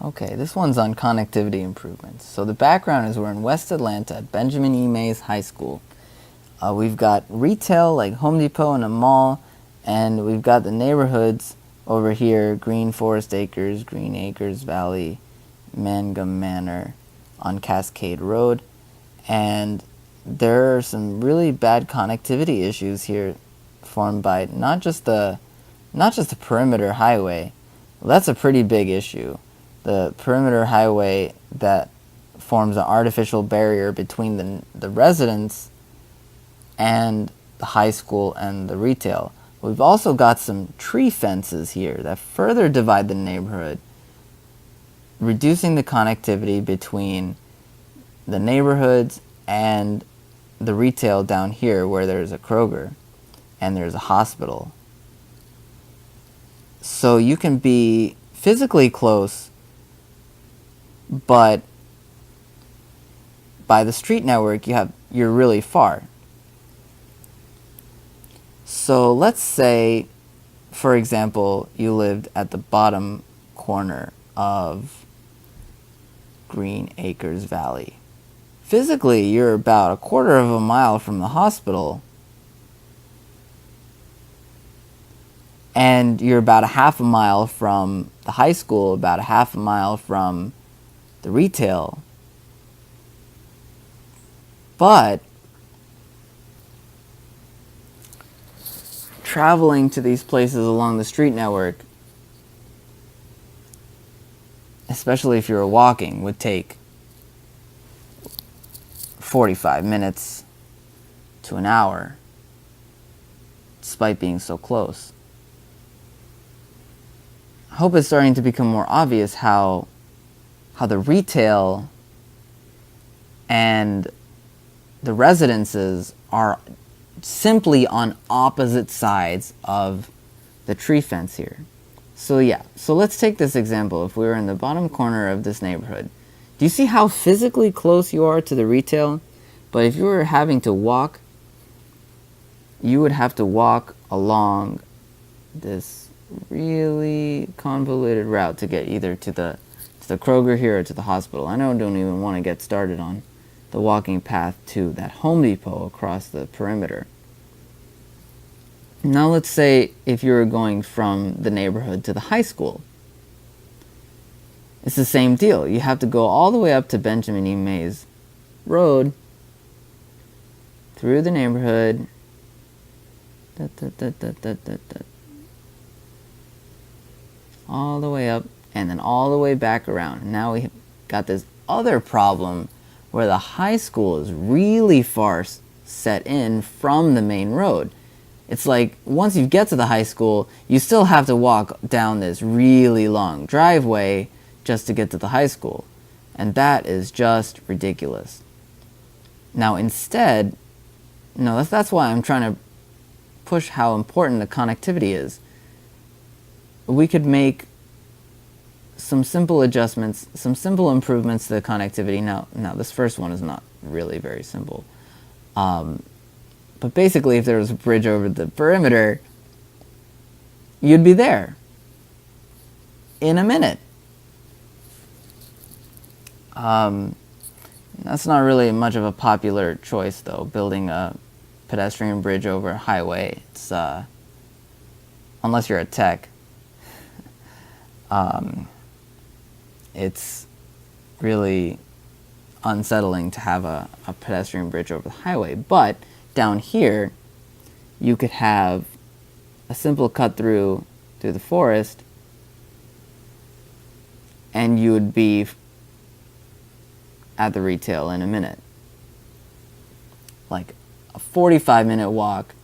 Okay, this one's on connectivity improvements. So the background is we're in West Atlanta at Benjamin E. Mays High School. We've got retail like Home Depot and a mall, and we've got the neighborhoods over here, Green Forest Acres, Green Acres Valley, Mangum Manor on Cascade Road. And there are some really bad connectivity issues here formed by not just the perimeter highway. Well, that's a pretty big issue. The perimeter highway that forms an artificial barrier between the residents and the high school and the retail. We've also got some tree fences here that further divide the neighborhood, reducing the connectivity between the neighborhoods and the retail down here where there's a Kroger and there's a hospital. So you can be physically close, but by the street network you're really far. So let's say, for example, you lived at the bottom corner of Green Acres Valley. Physically, you're about a quarter of a mile from the hospital, and you're about a half a mile from the high school, about a half a mile from the retail. But traveling to these places along the street network, especially if you're walking, would take 45 minutes to an hour, despite being so close. I hope it's starting to become more obvious how the retail and the residences are simply on opposite sides of the tree fence here. So let's take this example. If we were in the bottom corner of this neighborhood, do you see how physically close you are to the retail? But if you were having to walk, you would have to walk along this really convoluted route to get either to the Kroger here or to the hospital. I don't even want to get started on the walking path to that Home Depot across the perimeter. Now let's say if you were going from the neighborhood to the high school. It's the same deal. You have to go all the way up to Benjamin E. Mays Road, through the neighborhood, all the way up, and then all the way back around. Now we got this other problem where the high school is really far set in from the main road. It's like once you get to the high school, you still have to walk down this really long driveway just to get to the high school. And that is just ridiculous. Now instead, that's why I'm trying to push how important the connectivity is. We could make some simple adjustments, some simple improvements to the connectivity. Now this first one is not really very simple. But basically, if there was a bridge over the perimeter, you'd be there in a minute. That's not really much of a popular choice, though, building a pedestrian bridge over a highway. It's unless you're a tech. It's really unsettling to have a pedestrian bridge over the highway. But down here, you could have a simple cut through the forest, and you would be at the retail in a minute. Like a 45-minute walk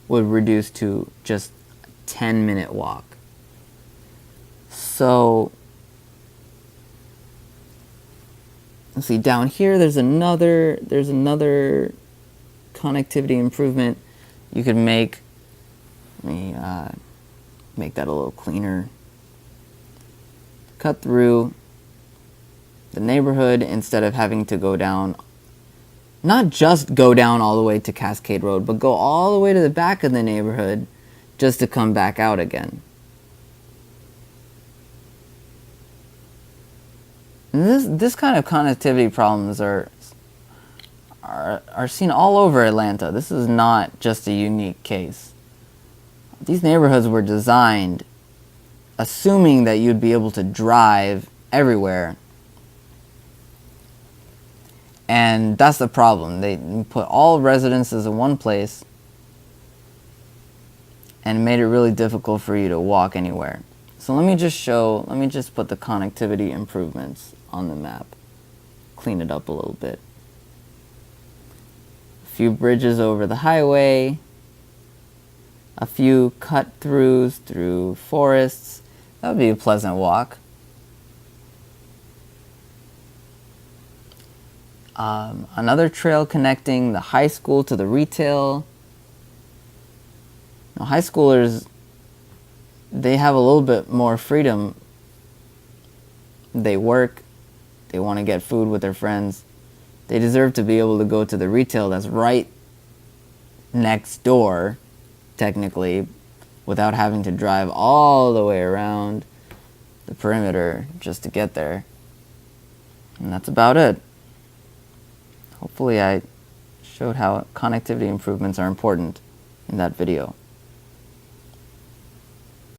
would reduce to just a 10-minute walk. So let's see, down here there's another connectivity improvement you could make. Let me make that a little cleaner. Cut through the neighborhood instead of having to go down, not just go down all the way to Cascade Road, but go all the way to the back of the neighborhood just to come back out again. And this kind of connectivity problems are seen all over Atlanta. This is not just a unique case. These neighborhoods were designed assuming that you'd be able to drive everywhere. And that's the problem. They put all residences in one place and made it really difficult for you to walk anywhere. So let me just put the connectivity improvements on the map. Clean it up a little bit. A few bridges over the highway. A few cut-throughs through forests. That would be a pleasant walk. Another trail connecting the high school to the retail. Now, high schoolers, they have a little bit more freedom. They work, they want to get food with their friends. They deserve to be able to go to the retail that's right next door, technically, without having to drive all the way around the perimeter just to get there. And that's about it. Hopefully I showed how connectivity improvements are important in that video.